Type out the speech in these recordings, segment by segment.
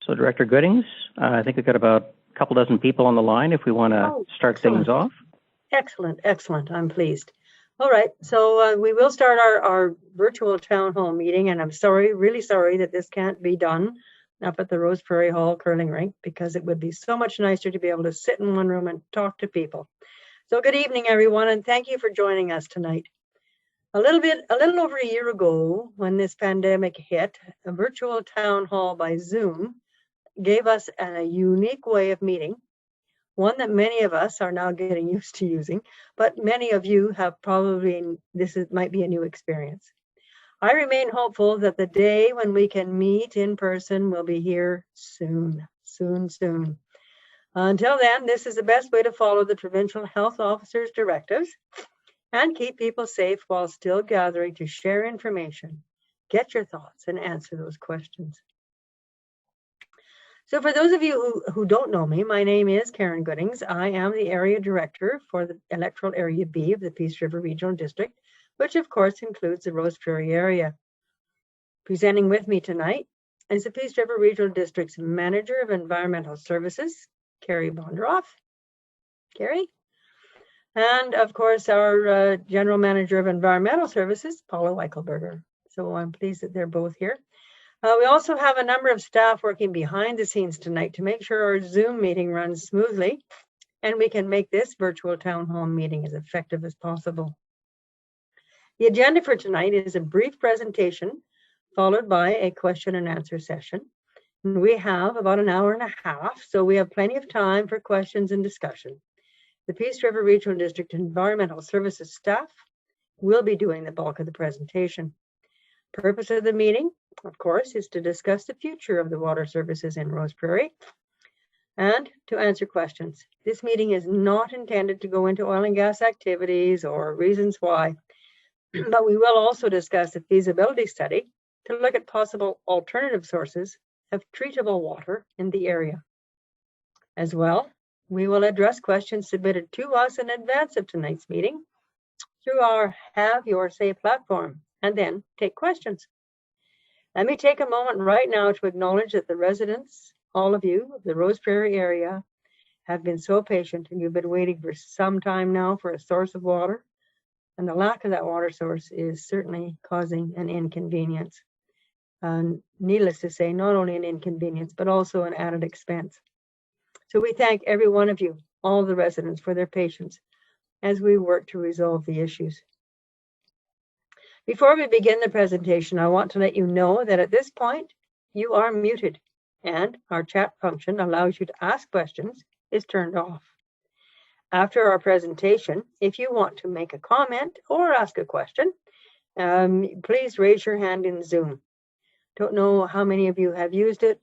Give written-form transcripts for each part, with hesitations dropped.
So Director Goodings, I think we've got about a couple dozen people on the line if we want to start things off. Excellent, excellent. I'm pleased. All right, so we will start our virtual town hall meeting, and I'm sorry, really sorry that this can't be done up at the Rose Prairie Hall curling rink, because it would be so much nicer to be able to sit in one room and talk to people. So good evening, everyone, and thank you for joining us tonight. A little over a year ago, when this pandemic hit, a virtual town hall by Zoom gave us a unique way of meeting, one that many of us are now getting used to using, but many of you have probably, might be a new experience. I remain hopeful that the day when we can meet in person will be here soon, soon, soon. Until then, this is the best way to follow the provincial health officer's directives and keep people safe while still gathering to share information, get your thoughts, and answer those questions. So for those of you who don't know me, my name is Karen Goodings. I am the Area Director for the Electoral Area B of the Peace River Regional District, which of course includes the Rose Prairie area. Presenting with me tonight is the Peace River Regional District's Manager of Environmental Services, Carrie Bonderoff. Carrie? And of course, our General Manager of Environmental Services, Paula Weichelberger. So I'm pleased that they're both here. We also have a number of staff working behind the scenes tonight to make sure our Zoom meeting runs smoothly and we can make this virtual town hall meeting as effective as possible. The agenda for tonight is a brief presentation followed by a question and answer session. And we have about an hour and a half, so we have plenty of time for questions and discussion. The Peace River Regional District Environmental Services staff will be doing the bulk of the presentation. Purpose of the meeting, of course, is to discuss the future of the water services in Rose Prairie and to answer questions. This meeting is not intended to go into oil and gas activities or reasons why, but we will also discuss a feasibility study to look at possible alternative sources of treatable water in the area. As well, we will address questions submitted to us in advance of tonight's meeting through our Have Your Say platform, and then take questions. Let me take a moment right now to acknowledge that the residents, all of you of the Rose Prairie area, have been so patient, and you've been waiting for some time now for a source of water, and the lack of that water source is certainly causing an inconvenience. Needless to say, not only an inconvenience, but also an added expense. So we thank every one of you, all the residents, for their patience as we work to resolve the issues. Before we begin the presentation, I want to let you know that at this point, you are muted, and our chat function allows you to ask questions is turned off. After our presentation, if you want to make a comment or ask a question, please raise your hand in Zoom. Don't know how many of you have used it.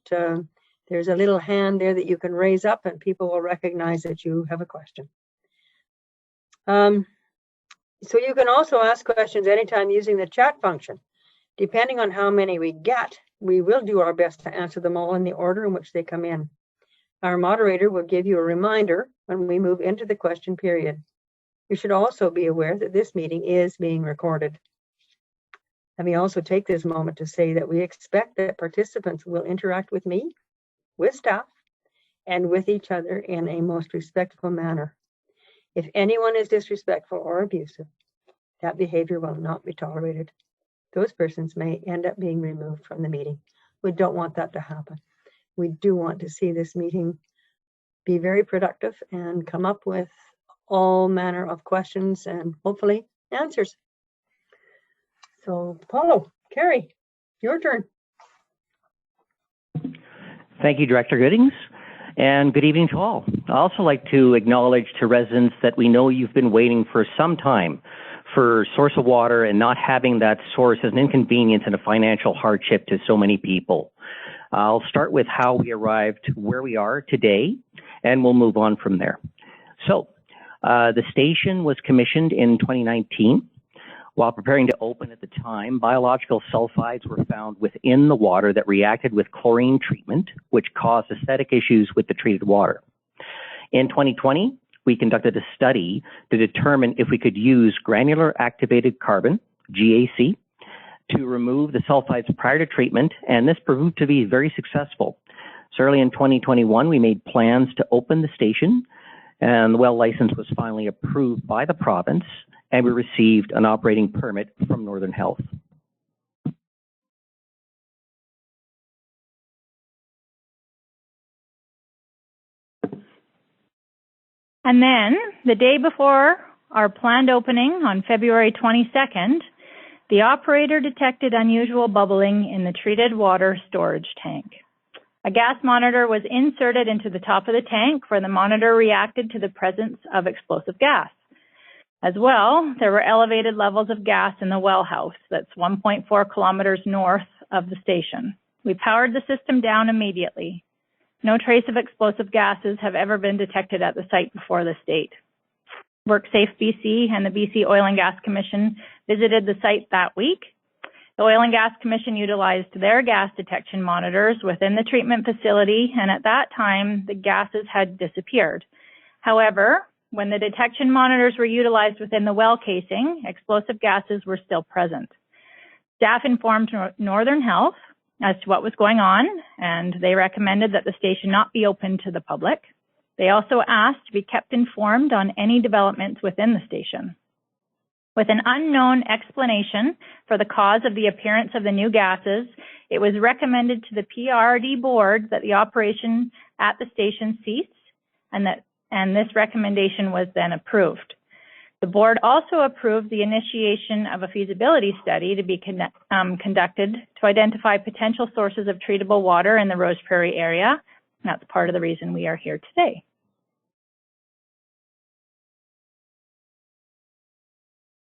There's a little hand there that you can raise up and people will recognize that you have a question. So you can also ask questions anytime using the chat function. Depending on how many we get, we will do our best to answer them all in the order in which they come in. Our moderator will give you a reminder when we move into the question period. You should also be aware that this meeting is being recorded. Let me also take this moment to say that we expect that participants will interact with me, with staff, and with each other in a most respectful manner. If anyone is disrespectful or abusive, that behavior will not be tolerated. Those persons may end up being removed from the meeting. We don't want that to happen. We do want to see this meeting be very productive and come up with all manner of questions and hopefully answers. So, Paulo, Carrie, your turn. Thank you, Director Goodings, and good evening to all. I'd also like to acknowledge to residents that we know you've been waiting for some time for source of water, and not having that source is an inconvenience and a financial hardship to so many people. I'll start with how we arrived where we are today, and we'll move on from there. So, the station was commissioned in 2019. While preparing to open at the time, biological sulfides were found within the water that reacted with chlorine treatment, which caused aesthetic issues with the treated water. In 2020, we conducted a study to determine if we could use granular activated carbon, GAC, to remove the sulfides prior to treatment, and this proved to be very successful. So early in 2021, we made plans to open the station, and the well license was finally approved by the province, and we received an operating permit from Northern Health. And then, the day before our planned opening on February 22nd, the operator detected unusual bubbling in the treated water storage tank. A gas monitor was inserted into the top of the tank where the monitor reacted to the presence of explosive gas. As well, there were elevated levels of gas in the well house that's 1.4 kilometers north of the station. We powered the system down immediately. No trace of explosive gases have ever been detected at the site before this date. WorkSafe BC and the BC Oil and Gas Commission visited the site that week. The Oil and Gas Commission utilized their gas detection monitors within the treatment facility, and at that time, the gases had disappeared. However, when the detection monitors were utilized within the well casing, explosive gases were still present. Staff informed Northern Health as to what was going on, and they recommended that the station not be open to the public. They also asked to be kept informed on any developments within the station. With an unknown explanation for the cause of the appearance of the new gases, it was recommended to the PRD board that the operation at the station cease, and this recommendation was then approved. The board also approved the initiation of a feasibility study to be conducted to identify potential sources of treatable water in the Rose Prairie area. That's part of the reason we are here today.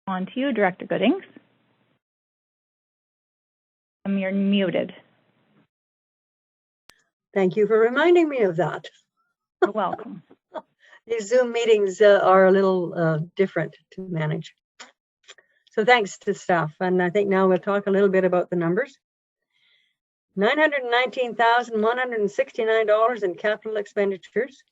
On to you, Director Goodings. You're muted. Thank you for reminding me of that. You're welcome. These Zoom meetings are a little different to manage. So thanks to staff. And I think now we'll talk a little bit about the numbers. $919,169 in capital expenditures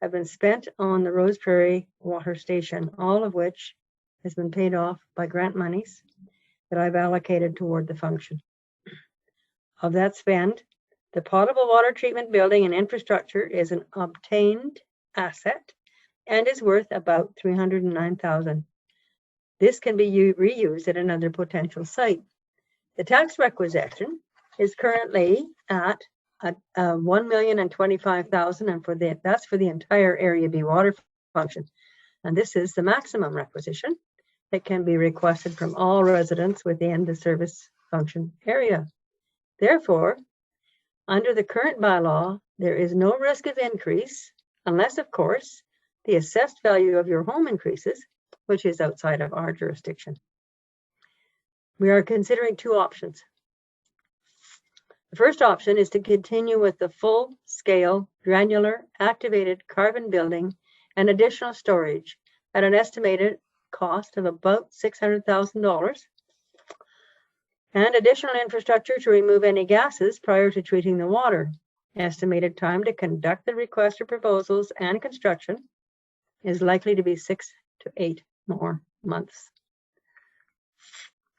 have been spent on the Rose Prairie Water Station, all of which has been paid off by grant monies that I've allocated toward the function. Of that spend, the potable water treatment building and infrastructure is an obtained asset and is worth about $309,000. This can be reused at another potential site. The tax requisition is currently at $1,025,000, and that's for the entire Area B water function. And this is the maximum requisition that can be requested from all residents within the service function area. Therefore, under the current bylaw, there is no risk of increase unless, of course, the assessed value of your home increases, which is outside of our jurisdiction. We are considering two options. The first option is to continue with the full-scale, granular, activated carbon building and additional storage at an estimated cost of about $600,000, and additional infrastructure to remove any gases prior to treating the water. Estimated time to conduct the request for proposals and construction is likely to be 6 to 8 more months.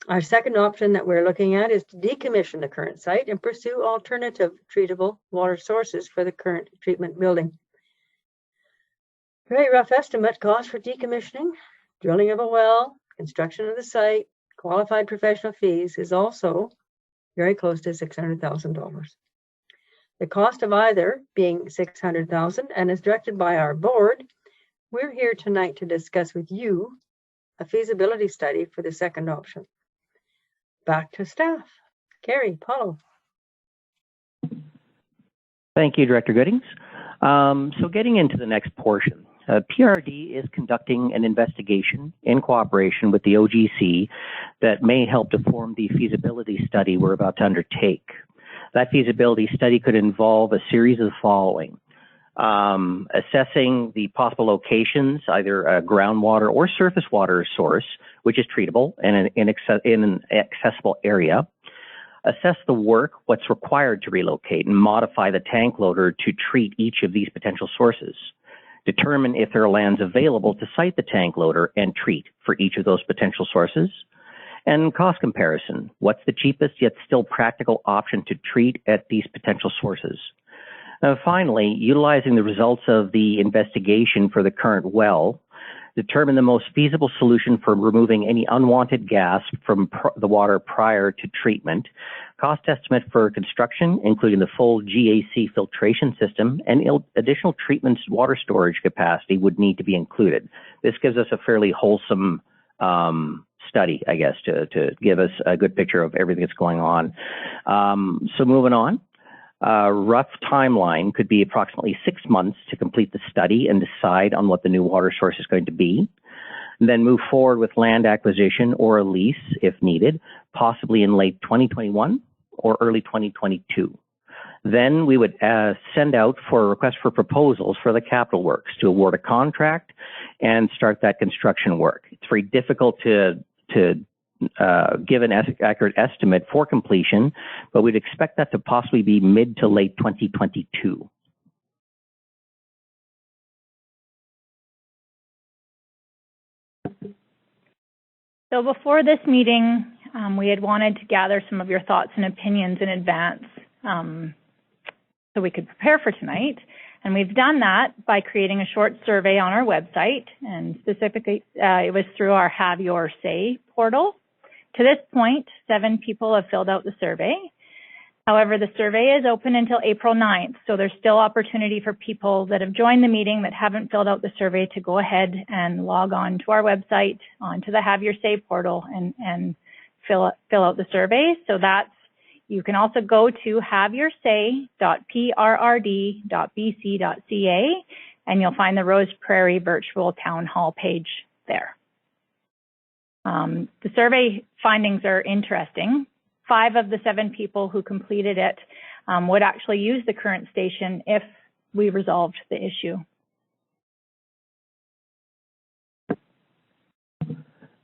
Our second option that we're looking at is to decommission the current site and pursue alternative treatable water sources for the current treatment building. Very rough estimate cost for decommissioning, drilling of a well, construction of the site, qualified professional fees is also very close to $600,000. The cost of either being $600,000 and is directed by our board, we're here tonight to discuss with you a feasibility study for the second option. Back to staff. Carrie, Paulo. Thank you, Director Goodings. So getting into the next portion, PRD is conducting an investigation in cooperation with the OGC that may help to form the feasibility study we're about to undertake. That feasibility study could involve a series of the following. Assessing the possible locations, either a groundwater or surface water source, which is treatable in an accessible area. Assess the work, what's required to relocate and modify the tank loader to treat each of these potential sources. Determine if there are lands available to site the tank loader and treat for each of those potential sources. And cost comparison, what's the cheapest yet still practical option to treat at these potential sources? Finally, utilizing the results of the investigation for the current well, determine the most feasible solution for removing any unwanted gas from the water prior to treatment. Cost estimate for construction, including the full GAC filtration system and additional treatment water storage capacity, would need to be included. This gives us a fairly wholesome study, I guess, to give us a good picture of everything that's going on. So moving on. Rough timeline could be approximately 6 months to complete the study and decide on what the new water source is going to be. And then move forward with land acquisition or a lease if needed, possibly in late 2021 or early 2022. Then we would send out for a request for proposals for the capital works to award a contract and start that construction work. It's very difficult to give an accurate estimate for completion, but we'd expect that to possibly be mid to late 2022. So before this meeting, we had wanted to gather some of your thoughts and opinions in advance so we could prepare for tonight. And we've done that by creating a short survey on our website, and specifically it was through our Have Your Say portal. To this point, 7 people have filled out the survey. However, the survey is open until April 9th, so there's still opportunity for people that have joined the meeting that haven't filled out the survey to go ahead and log on to our website, onto the Have Your Say portal, and fill out the survey. So you can also go to haveyoursay.prrd.bc.ca, and you'll find the Rose Prairie Virtual Town Hall page there. The survey findings are interesting. 5 of the 7 people who completed it would actually use the current station if we resolved the issue.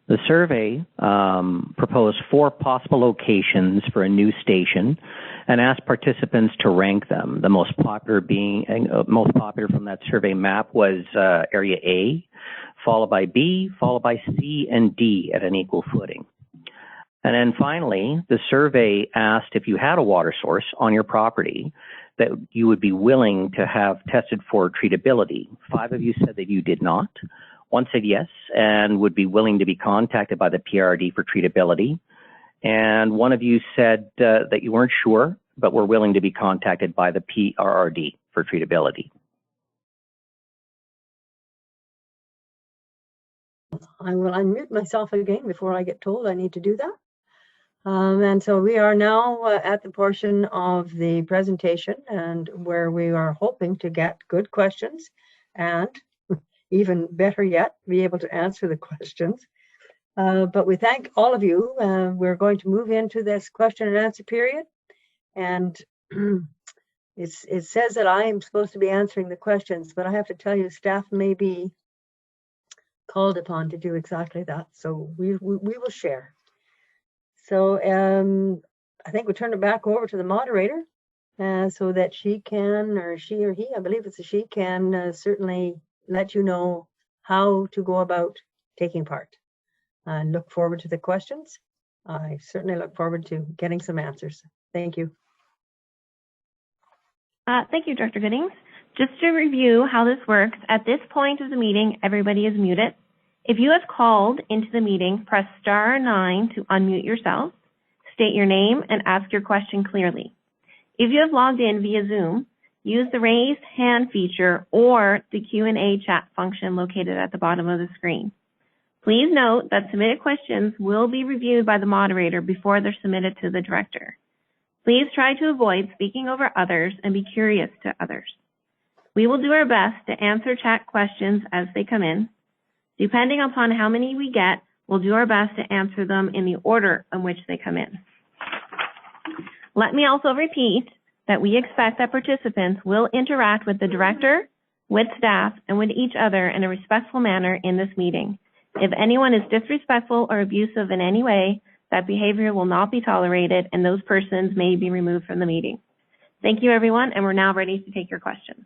The survey proposed 4 possible locations for a new station and asked participants to rank them. The most popular from that survey map was Area A, followed by B, followed by C and D at an equal footing. And then finally, the survey asked if you had a water source on your property that you would be willing to have tested for treatability. 5 of you said that you did not. 1 said yes and would be willing to be contacted by the PRRD for treatability. And 1 of you said that you weren't sure, but were willing to be contacted by the PRRD for treatability. I will unmute myself again before I get told I need to do that. And so we are now at the portion of the presentation and where we are hoping to get good questions and even better yet, be able to answer the questions. But we thank all of you. We're going to move into this question and answer period. And it says that I am supposed to be answering the questions, but I have to tell you, staff may be called upon to do exactly that. So we will share. So I think we turn it back over to the moderator so that she can, or she or he, I believe it's a she, can certainly let you know how to go about taking part. And look forward to the questions. I certainly look forward to getting some answers. Thank you. Thank you, Director Goodings. Just to review how this works, at this point of the meeting, everybody is muted. If you have called into the meeting, press *9 to unmute yourself, state your name, and ask your question clearly. If you have logged in via Zoom, use the raise hand feature or the Q&A chat function located at the bottom of the screen. Please note that submitted questions will be reviewed by the moderator before they're submitted to the director. Please try to avoid speaking over others and be curious to others. We will do our best to answer chat questions as they come in. Depending upon how many we get, we'll do our best to answer them in the order in which they come in. Let me also repeat that we expect that participants will interact with the director, with staff, and with each other in a respectful manner in this meeting. If anyone is disrespectful or abusive in any way, that behavior will not be tolerated and those persons may be removed from the meeting. Thank you, everyone, and we're now ready to take your questions.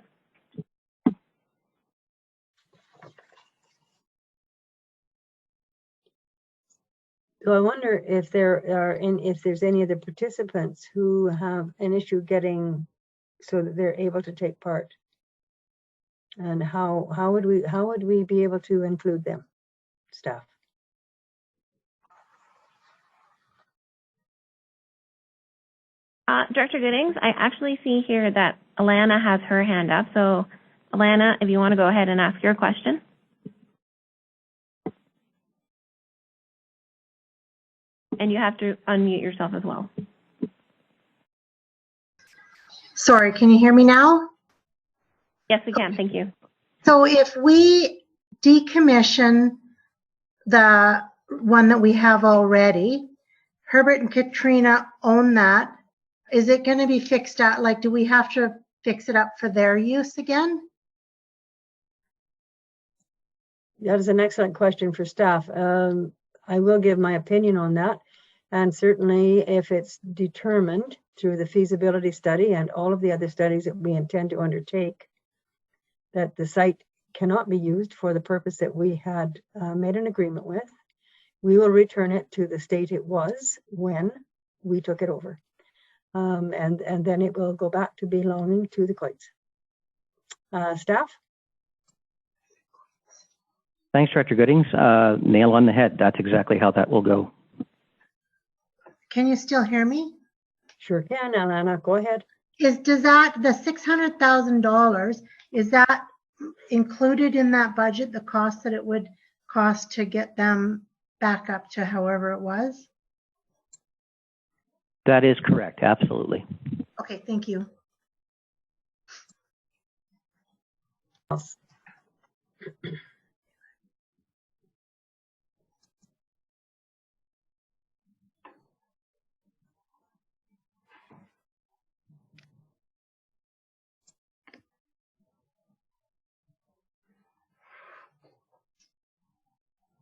So I wonder if there's any of the participants who have an issue getting so that they're able to take part? And how would we be able to include them, staff? Director Goodings, I actually see here that Alana has her hand up. So, Alana, if you want to go ahead and ask your question. And you have to unmute yourself as well. Sorry, can you hear me now? Yes, we can. Thank you. So if we decommission the one that we have already, Herbert and Katrina own that. Is it going to be fixed out? Like, do we have to fix it up for their use again? That is an excellent question for staff. I will give my opinion on that. And certainly if it's determined through the feasibility study and all of the other studies that we intend to undertake that the site cannot be used for the purpose that we had made an agreement with, we will return it to the state it was when we took it over. And then it will go back to belonging to the Coits. Staff? Thanks, Director Goodings. Nail on the head. That's exactly how that will go. Can you still hear me? Sure can, Alana. Go ahead. Does that, the $600,000, is that included in that budget, the cost that it would cost to get them back up to however it was? That is correct. Absolutely. Okay, thank you.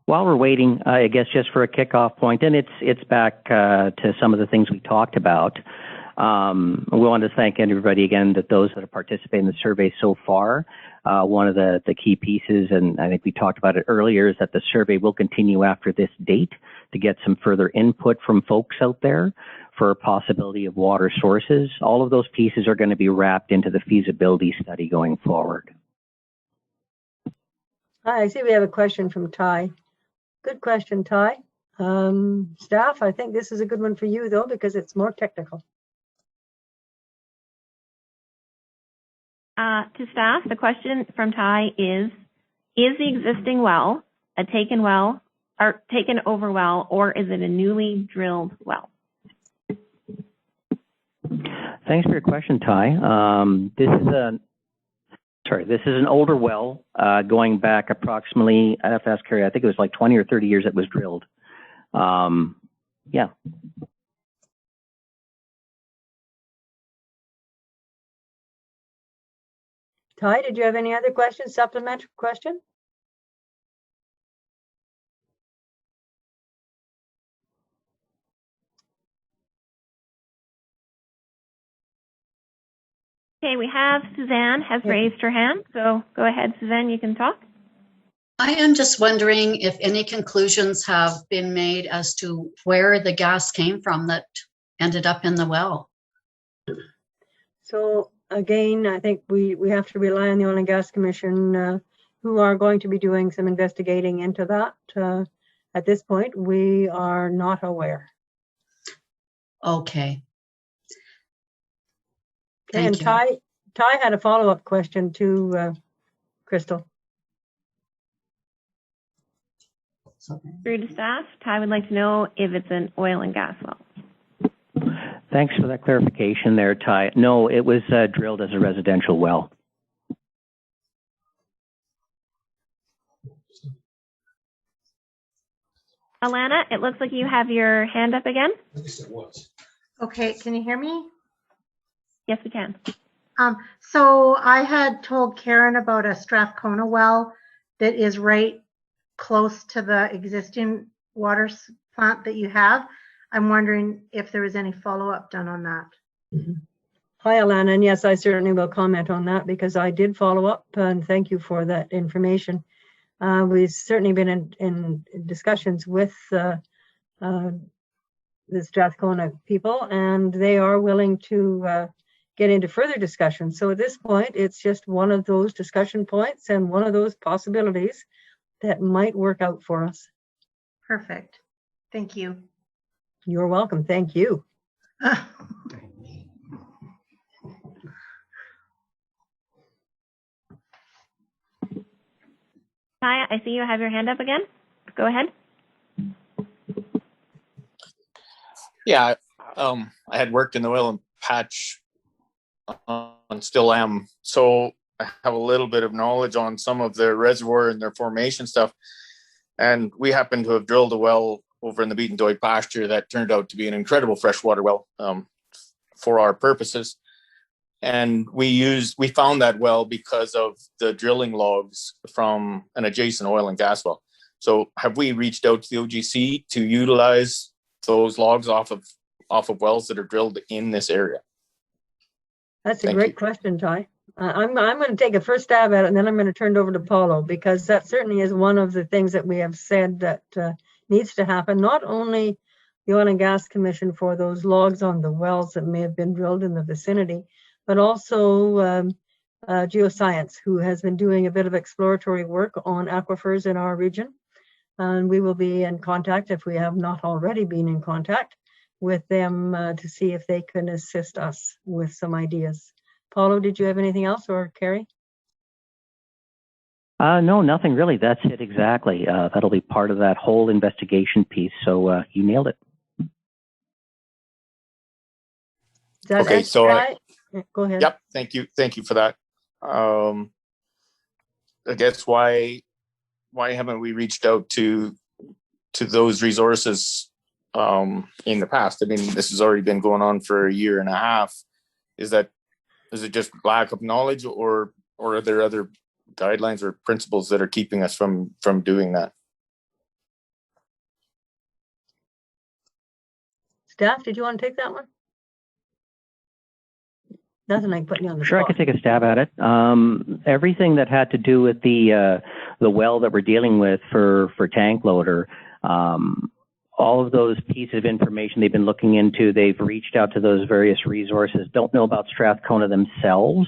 While we're waiting, I guess just for a kickoff point, and it's back to some of the things we talked about. We want to thank everybody again, that those that have participated in the survey so far. One of the key pieces, and I think we talked about it earlier, is that the survey will continue after this date to get some further input from folks out there for a possibility of water sources. All of those pieces are going to be wrapped into the feasibility study going forward. Hi, I see we have a question from Ty. Good question, Ty. Staff, I think this is a good one for you, though, because it's more technical. To staff, the question from Ty is the existing well a taken well or taken over well, or is it a newly drilled well? Thanks for your question, Ty. This is an older well going back approximately, I'd have to ask Carrie, I think it was like 20 or 30 years it was drilled. Yeah. Ty, did you have any other questions, supplementary question? Okay, we have Suzanne has raised her hand, so go ahead, Suzanne, you can talk. I am just wondering if any conclusions have been made as to where the gas came from that ended up in the well. So again, I think we have to rely on the Oil and Gas Commission, who are going to be doing some investigating into that. At this point, we are not aware. Okay. And Ty had a follow-up question to Crystal. Through to staff, Ty would like to know if it's an oil and gas well. Thanks for that clarification there, Ty. No, it was drilled as a residential well. Alana, it looks like you have your hand up again. I guess it was. Okay, can you hear me? Yes, we can. So I had told Karen about a Strathcona well that is right close to the existing water plant that you have. I'm wondering if there was any follow-up done on that. Mm-hmm. Hi, Alana, and yes, I certainly will comment on that because I did follow up, and thank you for that information. We've certainly been in discussions with the Strathcona people, and they are willing to get into further discussion. So at this point, it's just one of those discussion points and one of those possibilities that might work out for us. Perfect. Thank you. You're welcome. Thank you. Ah, Ty, I see you have your hand up again. Go ahead. Yeah, I had worked in the oil and patch and still am. So I have a little bit of knowledge on some of the reservoir and their formation stuff. And we happen to have drilled a well over in the Beaten Doig pasture that turned out to be an incredible freshwater well for our purposes. And we found that well because of the drilling logs from an adjacent oil and gas well. So have we reached out to the OGC to utilize those logs off of wells that are drilled in this area? That's a great question, Ty. I'm going to take a first stab at it, and then I'm going to turn it over to Paulo, because that certainly is one of the things that we have said that needs to happen. Not only the Oil and Gas Commission for those logs on the wells that may have been drilled in the vicinity, but also Geoscience, who has been doing a bit of exploratory work on aquifers in our region. And we will be in contact, if we have not already been in contact, with them to see if they can assist us with some ideas. Paulo, did you have anything else, or Carrie? No, nothing really. That's it exactly. That'll be part of that whole investigation piece. So you nailed it. Okay, so go ahead. Yep, thank you for that. I guess why haven't we reached out to those resources in the past? I mean, this has already been going on for a year and a half. Is it just lack of knowledge, or are there other guidelines or principles that are keeping us from doing that? Staff, did you want to take that one? Nothing like putting you on the Sure, spot. I could take a stab at it. Everything that had to do with the well that we're dealing with for tank loader, all of those pieces of information they've been looking into, they've reached out to those various resources. Don't know about Strathcona themselves,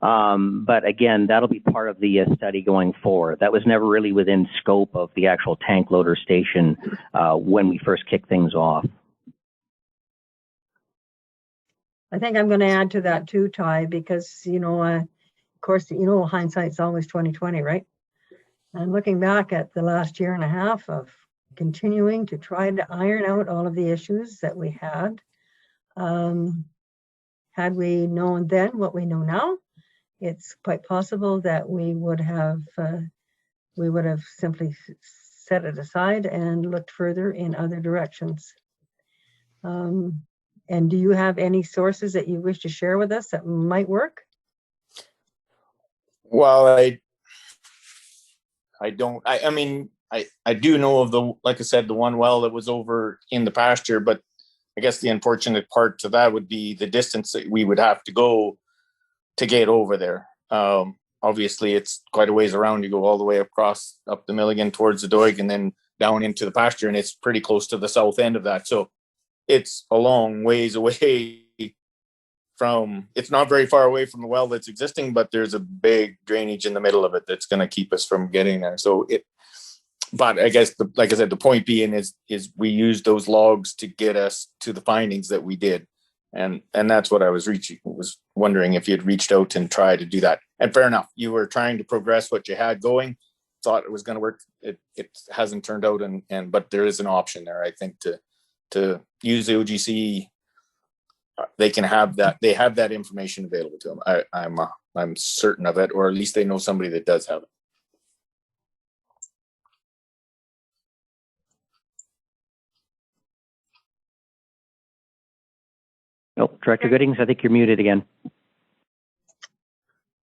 but again, that'll be part of the study going forward. That was never really within scope of the actual tank loader station when we first kicked things off. I think I'm going to add to that too, Ty, because, of course, hindsight's always 20/20, right? And looking back at the last year and a half of continuing to try to iron out all of the issues that we had we known then what we know now, it's quite possible that we would have simply set it aside and looked further in other directions. And do you have any sources that you wish to share with us that might work? Well, I don't. I mean, I do know of like I said, the one well that was over in the pasture, but I guess the unfortunate part to that would be the distance that we would have to go to get over there. Obviously, it's quite a ways around. You go all the way across up the Milligan towards the Doig and then down into the pasture, and it's pretty close to the south end of that. So it's a long ways away from, it's not very far away from the well that's existing, but there's a big drainage in the middle of it that's going to keep us from getting there. So but I guess, like I said, the point being is we used those logs to get us to the findings that we did. And that's what I was wondering if you'd reached out and tried to do that. And fair enough, you were trying to progress what you had going, thought it was going to work. It hasn't turned out, but there is an option there, I think, to use the OGC. They can have that. They have that information available to them. I'm certain of it, or at least they know somebody that does have it. Oh, Director Goodings, I think you're muted again.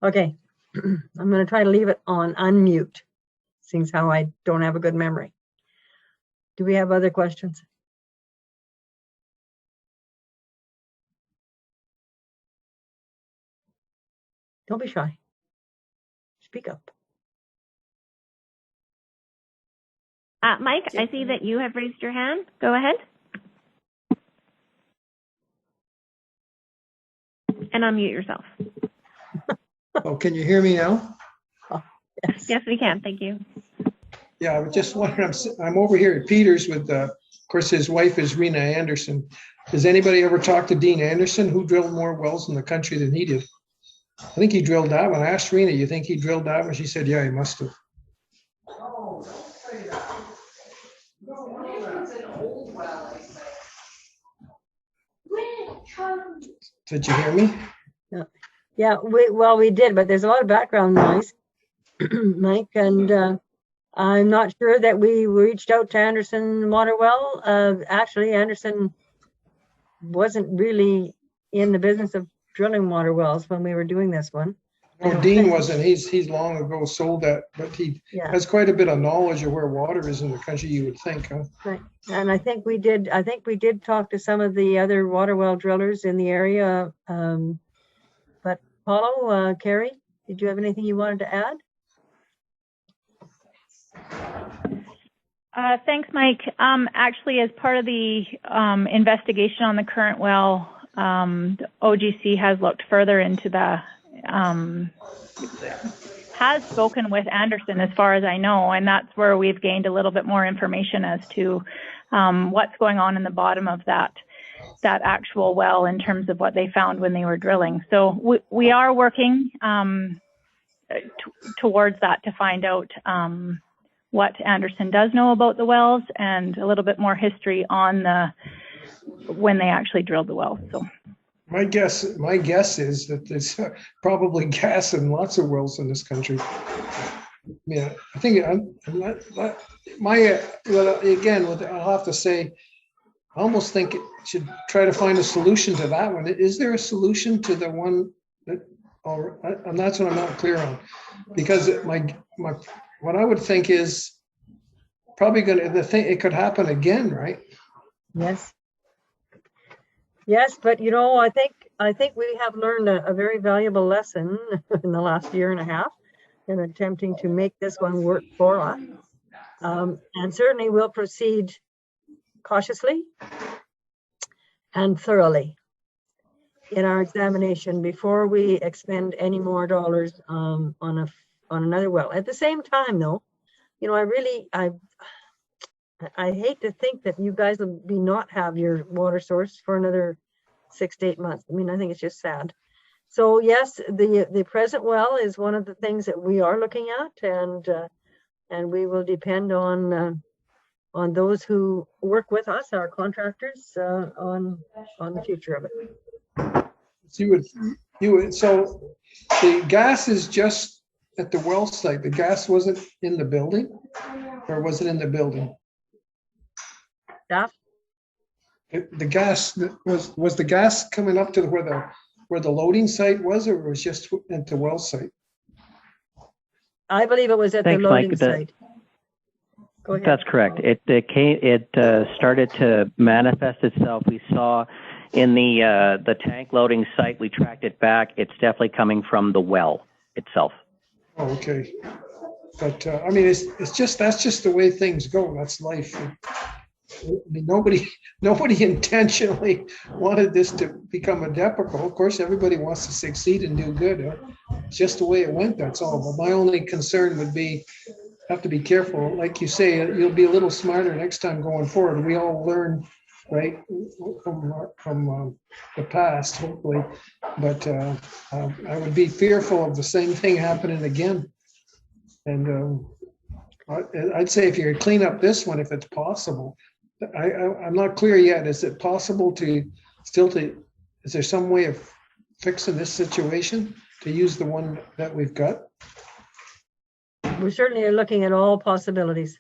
Okay, I'm going to try to leave it on unmute, seeing how I don't have a good memory. Do we have other questions? Don't be shy. Speak up. Mike, I see that you have raised your hand. Go ahead. and unmute yourself. Oh, can you hear me now? Yes, we can. Thank you. Yeah, I was just wondering, I'm over here at Peters with, of course, his wife is Rena Anderson. Does anybody ever talk to Dean Anderson, who drilled more wells in the country than he did? I think he drilled that one. I asked Rena, you think he drilled that one? She said, yeah, he must have. Did you hear me? Yeah, we did, but there's a lot of background noise, Mike, and I'm not sure that we reached out to Anderson Water Well. Actually, Anderson wasn't really in the business of drilling water wells when we were doing this one. No, Dean wasn't. He's long ago sold that, but he has quite a bit of knowledge of where water is in the country, you would think, huh? Right. And I think we did talk to some of the other water well drillers in the area. But Paulo, Carrie, did you have anything you wanted to add? Thanks, Mike. Actually, as part of the investigation on the current well, the OGC has looked further into the, has spoken with Anderson as far as I know, and that's where we've gained a little bit more information as to what's going on in the bottom of that actual well in terms of what they found when they were drilling. So we are working towards that to find out what Anderson does know about the wells and a little bit more history on when they actually drilled the well. So my guess is that there's probably gas in lots of wells in this country. Yeah, I think I'll have to say, I almost think it should try to find a solution to that one. Is there a solution to the one that, and that's what I'm not clear on, because what I would think is probably it could happen again, right? Yes, but I think we have learned a very valuable lesson in the last year and a half in attempting to make this one work for us. And certainly we'll proceed cautiously and thoroughly in our examination before we expend any more dollars on another well. At the same time, though, I hate to think that you guys will not have your water source for another 6 to 8 months. I mean, I think it's just sad. So yes, the present well is one of the things that we are looking at, and we will depend on those who work with us, our contractors, on the future of it. So the gas is just at the well site. The gas wasn't in the building, or was it in the building? Yeah. The gas was the gas coming up to where the loading site was, or was it just at the well site? I believe it was at the loading site. Go ahead. That's correct. It started to manifest itself. We saw in the tank loading site. We tracked it back. It's definitely coming from the well itself. Oh, okay. But I mean, that's just the way things go. That's life. I mean, nobody intentionally wanted this to become a debacle. Of course, everybody wants to succeed and do good. It's just the way it went. That's all. But my only concern would be, have to be careful. Like you say, you'll be a little smarter next time going forward. We all learn, right, from the past, hopefully. But I would be fearful of the same thing happening again. And I'd say if you could clean up this one, if it's possible. I'm not clear yet. Is it possible is there some way of fixing this situation to use the one that we've got? We certainly are looking at all possibilities.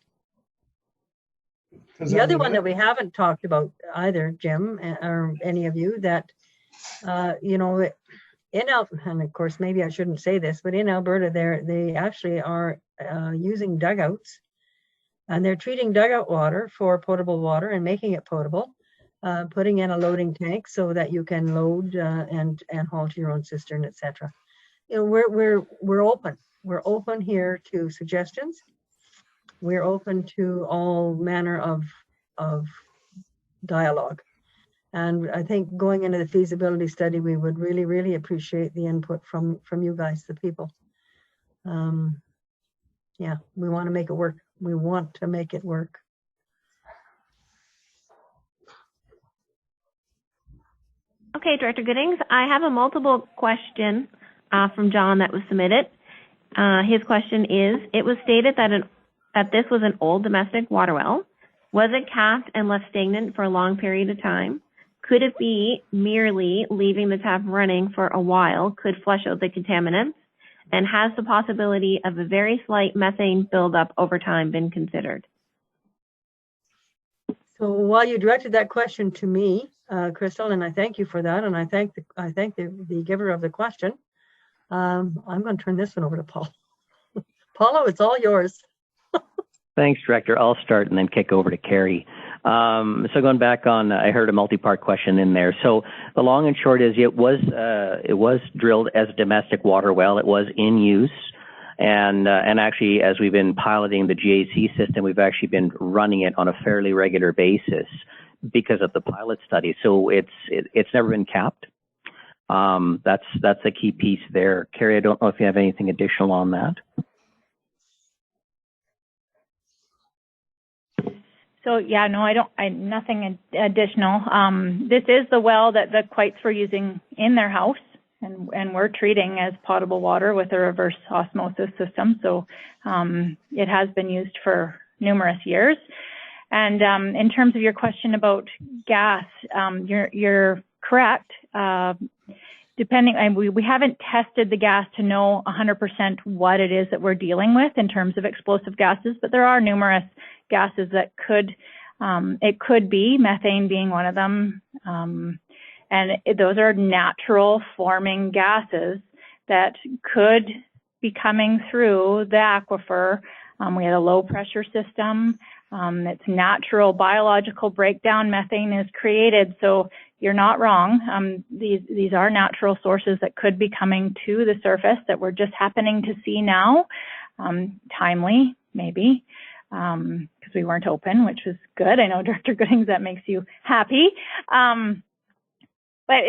The other one that we haven't talked about either, Jim, or any of you, that, and of course, maybe I shouldn't say this, but in Alberta, they actually are using dugouts, and they're treating dugout water for potable water and making it potable, putting in a loading tank so that you can load and haul to your own cistern, etc. We're open. We're open here to suggestions. We're open to all manner of dialogue. And I think going into the feasibility study, we would really, really appreciate the input from you guys, the people. Yeah, we want to make it work. We want to make it work. Okay, Director Goodings, I have a multiple question from John that was submitted. His question is, it was stated that this was an old domestic water well. Was it capped and left stagnant for a long period of time? Could it be merely leaving the tap running for a while could flush out the contaminants? And has the possibility of a very slight methane buildup over time been considered? So while you directed that question to me, Crystal, and I thank you for that, and I thank the giver of the question, I'm going to turn this one over to Paul. Paulo, it's all yours. Thanks, Director. I'll start and then kick over to Carrie. So going back on, I heard a multi-part question in there. So the long and short is it was drilled as a domestic water well. It was in use. And actually, as we've been piloting the GAC system, we've actually been running it on a fairly regular basis because of the pilot study. So it's never been capped. That's a key piece there. Carrie, I don't know if you have anything additional on that. So yeah, no, nothing additional. This is the well that the Quites were using in their house, and we're treating as potable water with a reverse osmosis system. So it has been used for numerous years. And in terms of your question about gas, you're correct. We haven't tested the gas to know 100% what it is that we're dealing with in terms of explosive gases, but there are numerous gases that it could be, methane being one of them. And those are natural forming gases that could be coming through the aquifer. We had a low pressure system. It's natural biological breakdown. Methane is created. So you're not wrong. These are natural sources that could be coming to the surface that we're just happening to see now. Timely, maybe, because we weren't open, which was good. I know, Director Goodings, that makes you happy. But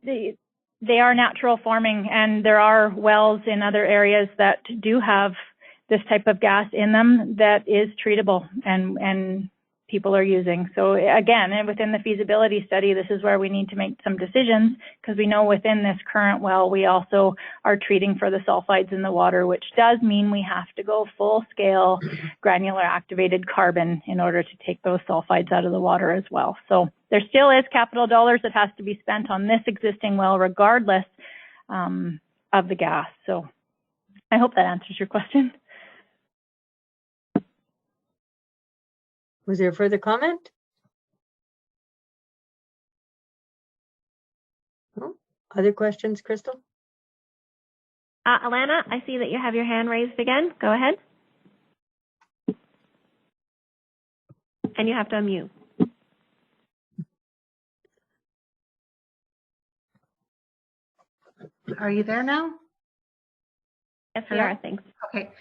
they are natural forming, and there are wells in other areas that do have this type of gas in them that is treatable and people are using. So again, and within the feasibility study, this is where we need to make some decisions, because we know within this current well, we also are treating for the sulfides in the water, which does mean we have to go full scale granular activated carbon in order to take those sulfides out of the water as well. So there still is capital dollars that has to be spent on this existing well, regardless of the gas. So I hope that answers your question. Was there further comment? Oh, other questions, Crystal? Alana, I see that you have your hand raised again. Go ahead. And you have to unmute. Are you there now? Yes, we are. Thanks. Okay.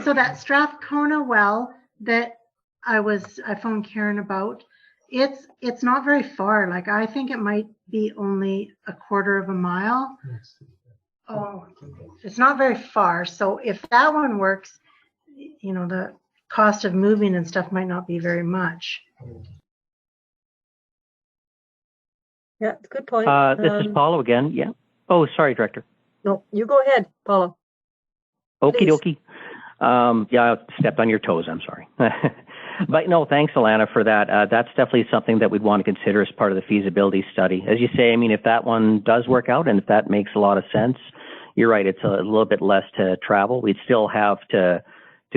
So that Strathcona well that I phoned Karen about, it's not very far. Like, I think it might be only a quarter of a mile. Oh, it's not very far. So if that one works, you know, the cost of moving and stuff might not be very much. Yeah, good point. This is Paulo again. Yeah. Oh, sorry, Director. No, you go ahead, Paulo. Okie dokie. Yeah, I stepped on your toes. I'm sorry. But no, thanks, Alana, for that. That's definitely something that we'd want to consider as part of the feasibility study. As you say, I mean, if that one does work out and if that makes a lot of sense, you're right, it's a little bit less to travel. We'd still have to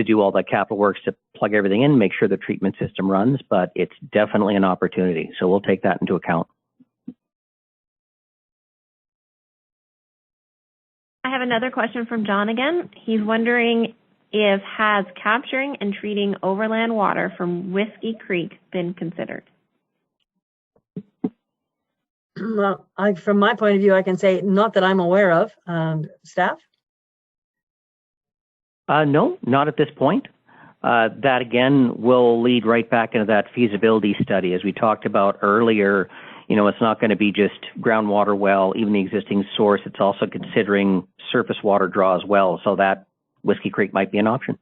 do all the capital works to plug everything in, make sure the treatment system runs, but it's definitely an opportunity. So we'll take that into account. I have another question from John again. He's wondering if has capturing and treating overland water from Whiskey Creek been considered? Well, from my point of view, I can say not that I'm aware of. Staff? No, not at this point. That again will lead right back into that feasibility study. As we talked about earlier, it's not going to be just groundwater well, even the existing source. It's also considering surface water draw as well. So that Whiskey Creek might be an option.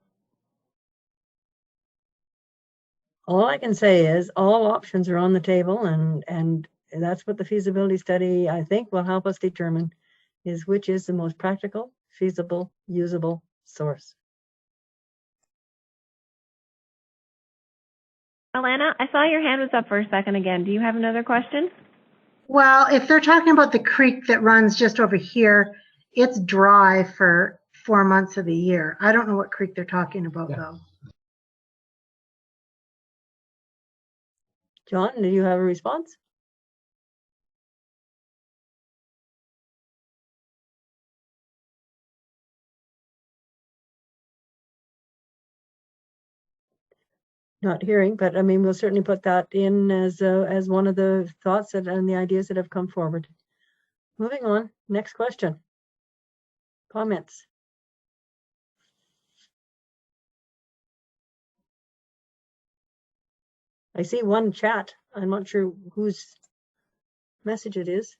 All I can say is all options are on the table, and that's what the feasibility study, I think, will help us determine, is which is the most practical, feasible, usable source. Alana, I saw your hand was up for a second again. Do you have another question? Well, if they're talking about the creek that runs just over here, it's dry for 4 months of the year. I don't know what creek they're talking about, though. John, do you have a response? Not hearing, but I mean, we'll certainly put that in as one of the thoughts and the ideas that have come forward. Moving on, next question. Comments? I see one chat. I'm not sure whose message it is.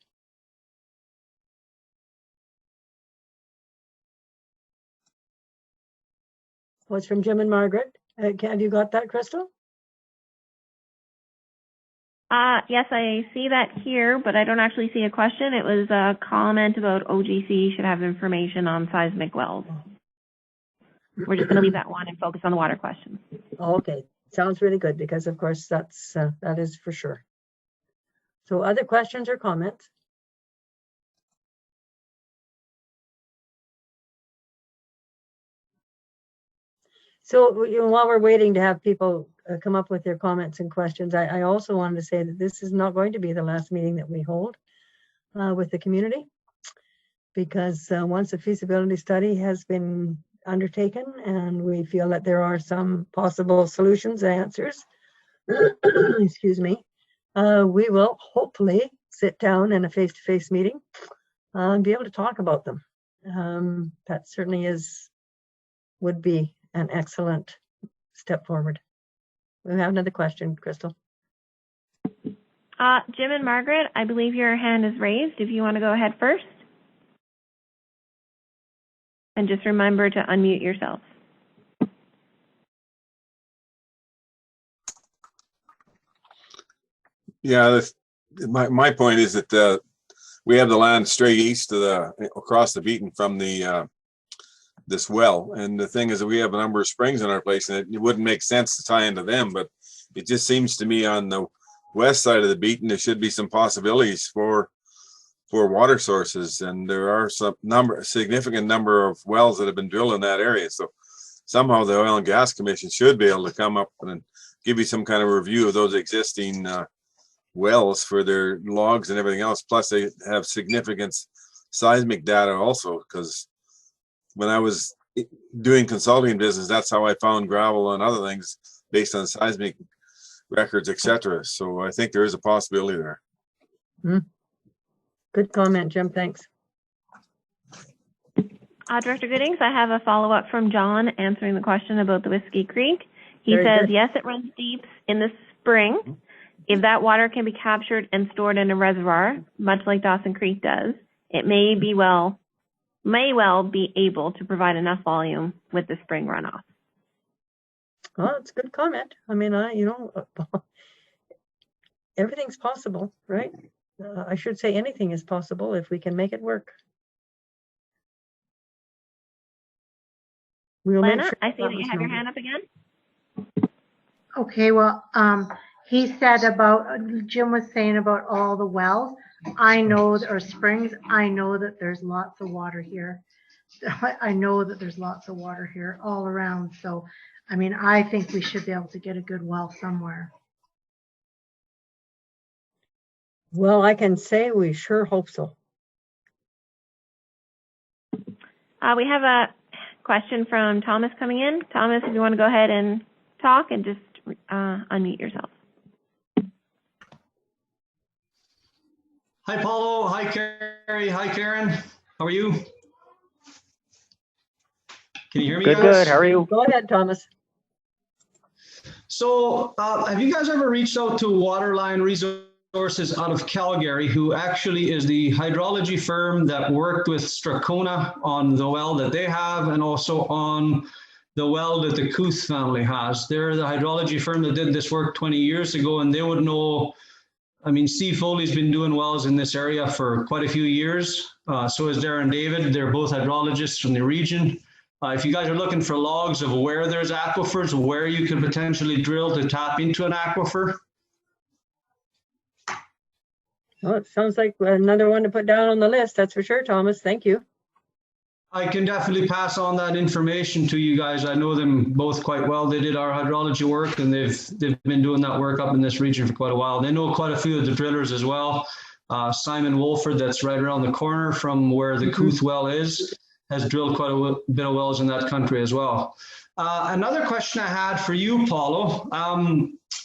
Oh, it's from Jim and Margaret. Have you got that, Crystal? Yes, I see that here, but I don't actually see a question. It was a comment about OGC should have information on seismic wells. We're just going to leave that one and focus on the water question. Okay, sounds really good, because of course that is for sure. So other questions or comments? So while we're waiting to have people come up with their comments and questions, I also wanted to say that this is not going to be the last meeting that we hold with the community, because once a feasibility study has been undertaken and we feel that there are some possible solutions and answers, excuse me, we will hopefully sit down in a face-to-face meeting and be able to talk about them. That certainly would be an excellent step forward. We have another question, Crystal. Jim and Margaret, I believe your hand is raised. If you want to go ahead first. And just remember to unmute yourself. Yeah, my point is that we have the land straight east of across the beaten from the this well, and the thing is that we have a number of springs in our place, and it wouldn't make sense to tie into them, but it just seems to me on the west side of the beaten there should be some possibilities for water sources, and there are significant number of wells that have been drilled in that area. So somehow the Oil and Gas Commission should be able to come up and give you some kind of review of those existing wells for their logs and everything else. Plus they have significant seismic data also, because when I was doing consulting business, that's how I found gravel and other things based on seismic records, etc. So I think there is a possibility there. Good comment, Jim. Thanks. Director Goodings, I have a follow-up from John answering the question about the Whiskey Creek. He Very says, good. yes, it runs deep in the spring. If that water can be captured and stored in a reservoir, much like Dawson Creek does, it may well be able to provide enough volume with the spring runoff. Well, it's a good comment. I mean, everything's possible, right? I should say anything is possible if we can make it work. We'll make Lana, sure I see that you have your noted. hand up again. Okay, well, he said Jim was saying about all the wells. I know, or springs, I know that there's lots of water here. I know that there's lots of water here all around. So, I mean, I think we should be able to get a good well somewhere. Well, I can say we sure hope so. We have a question from Thomas coming in. Thomas, if you want to go ahead and talk and just unmute yourself. Hi, Paulo. Hi, Carrie. Hi, Karen. How are you? Can you hear me, Good, guys? good. How are you? Go ahead, Thomas. So have you guys ever reached out to Waterline Resources Resources out of Calgary, who actually is the hydrology firm that worked with Strathcona on the well that they have and also on the well that the Kuth family has. They're the hydrology firm that did this work 20 years ago, and they would know. I mean, Steve Foley's been doing wells in this area for quite a few years. So is Darren David. They're both hydrologists from the region. If you guys are looking for logs of where there's aquifers, where you could potentially drill to tap into an aquifer. Well, it sounds like another one to put down on the list. That's for sure, Thomas. Thank you. I can definitely pass on that information to you guys. I know them both quite well. They did our hydrology work, and they've been doing that work up in this region for quite a while. They know quite a few of the drillers as well. Simon Wolford, that's right around the corner from where the Kuth well is, has drilled quite a bit of wells in that country as well. Another question I had for you, Paulo.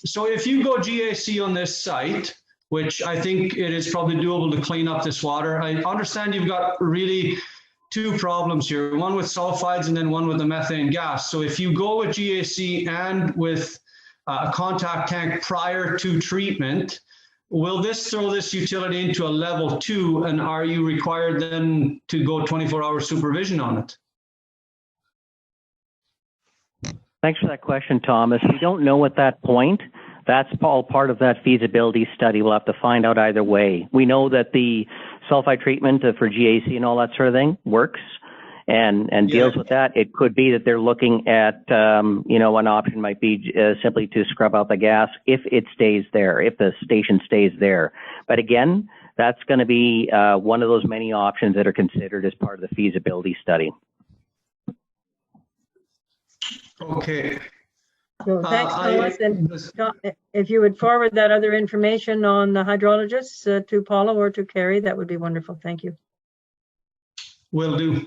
So if you go GAC on this site, which I think it is probably doable to clean up this water, I understand you've got really two problems here, one with sulfides and then one with the methane gas. So if you go with GAC and with a contact tank prior to treatment, will this throw this utility into a level 2, and are you required then to go 24-hour supervision on it? Thanks for that question, Thomas. We don't know at that point. That's all part of that feasibility study. We'll have to find out either way. We know that the sulfide treatment for GAC and all that sort of thing works and deals with that. It could be that they're looking at, one option might be simply to scrub out the gas if it stays there, if the station stays there. But again, that's going to be one of those many options that are considered as part of the feasibility study. Okay. So thanks, Thomas. And if you would forward that other information on the hydrologists to Paula or to Carrie, that would be wonderful. Thank you. Will do.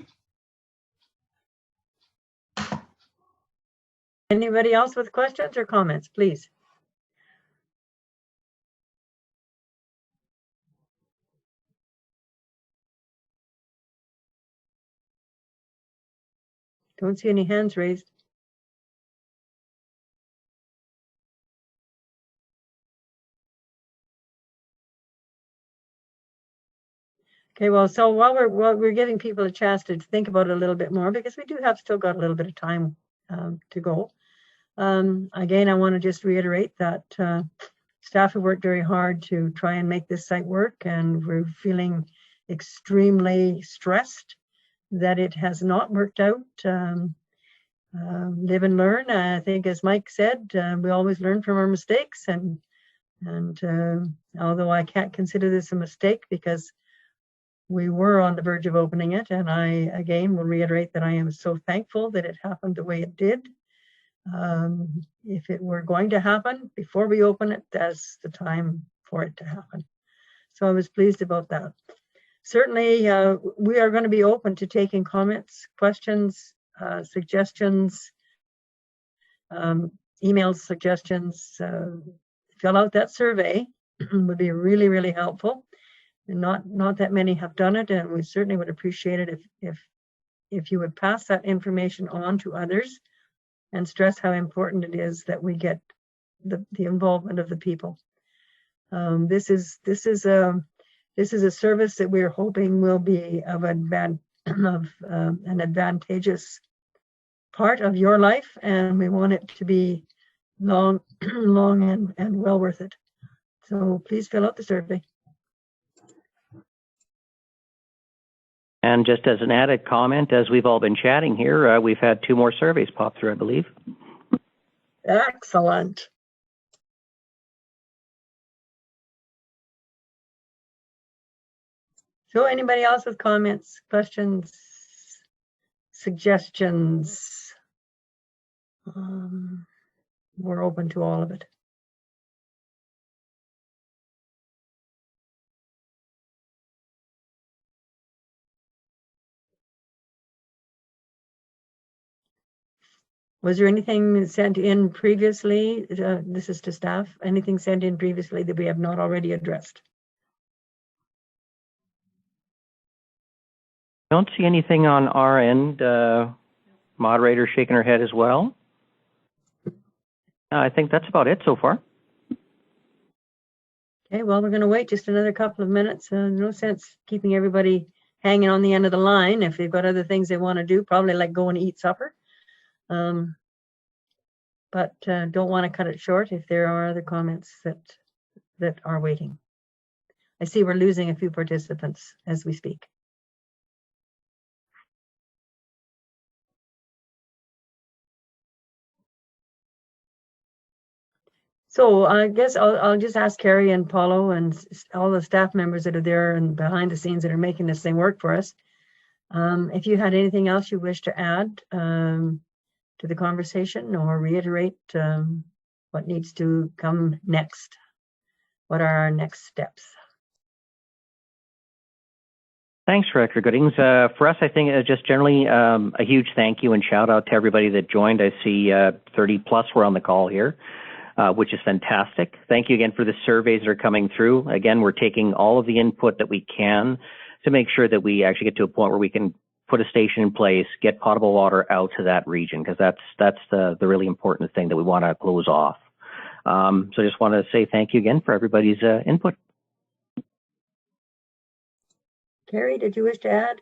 Anybody else with questions or comments, please? Don't see any hands raised. Okay, well, so while we're giving people a chance to think about it a little bit more, because we do have still got a little bit of time to go. Again, I want to just reiterate that staff have worked very hard to try and make this site work, and we're feeling extremely stressed that it has not worked out. Live and learn. I think, as Mike said, we always learn from our mistakes, and although I can't consider this a mistake because we were on the verge of opening it, and I again will reiterate that I am so thankful that it happened the way it did. If it were going to happen before we open it, that's the time for it to happen. So I was pleased about that. Certainly, we are going to be open to taking comments, questions, suggestions, emails, suggestions. Fill out that survey. Would be really, really helpful. And not that many have done it, and we certainly would appreciate it if you would pass that information on to others and stress how important it is that we get the involvement of the people. This is a service that we're hoping will be of an advantageous part of your life, and we want it to be long and well worth it. So please fill out the survey. And just as an added comment, as we've all been chatting here, we've had 2 more surveys pop through, I believe. Excellent. So anybody else with comments, questions, suggestions? We're open to all of it. Was there anything sent in previously? This is to staff. Anything sent in previously that we have not already addressed? Don't see anything on our end. Moderator shaking her head as well. I think that's about it so far. Okay, well, we're going to wait just another couple of minutes. No sense keeping everybody hanging on the end of the line if they've got other things they want to do, probably like go and eat supper. But don't want to cut it short if there are other comments that are waiting. I see we're losing a few participants as we speak. So I guess I'll just ask Carrie and Paulo and all the staff members that are there and behind the scenes that are making this thing work for us. If you had anything else you wish to add to the conversation or reiterate what needs to come next, what are our next steps? Thanks, Director Goodings. For us, I think just generally a huge thank you and shout out to everybody that joined. I see 30 plus were on the call here, which is fantastic. Thank you again for the surveys that are coming through. Again, we're taking all of the input that we can to make sure that we actually get to a point where we can put a station in place, get potable water out to that region, because that's the really important thing that we want to close off. So I just want to say thank you again for everybody's input. Carrie, did you wish to add?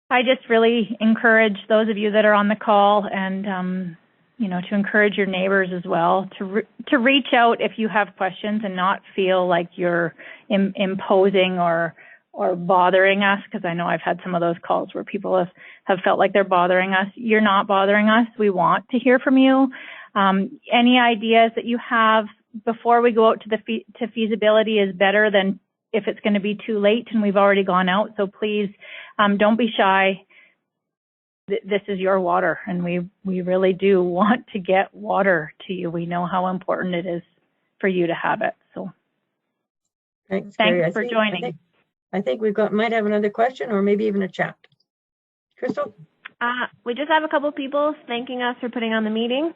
I just really encourage those of you that are on the call and, you know, to encourage your neighbors as well to reach out if you have questions and not feel like you're imposing or bothering us, because I know I've had some of those calls where people have felt like they're bothering us. You're not bothering us. We want to hear from you. Any ideas that you have before we go out to feasibility is better than if it's going to be too late and we've already gone out. So please don't be shy. This is your water, and we really do want to get water to you. We know how important it is for you to have it. So thanks for joining. I think might have another question or maybe even a chat. Crystal? We just have a couple people thanking us for putting on the meeting.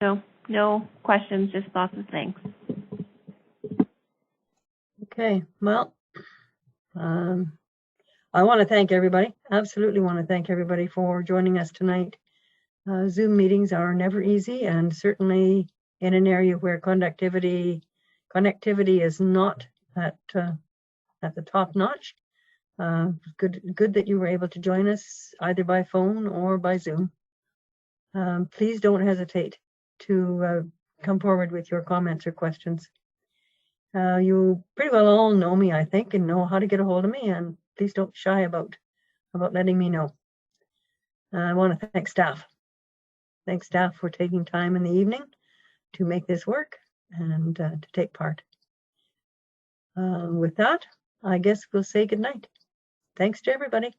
So no questions, just lots of thanks. Okay, well, I want to thank everybody, absolutely want to thank everybody for joining us tonight. Zoom meetings are never easy, and certainly in an area where connectivity is not at the top notch. Good that you were able to join us either by phone or by Zoom. Please don't hesitate to come forward with your comments or questions. You pretty well all know me, I think, and know how to get a hold of me, and please don't be shy about letting me know. I want to thank staff. Thank staff for taking time in the evening to make this work and to take part. With that, I guess we'll say goodnight. Thanks to everybody.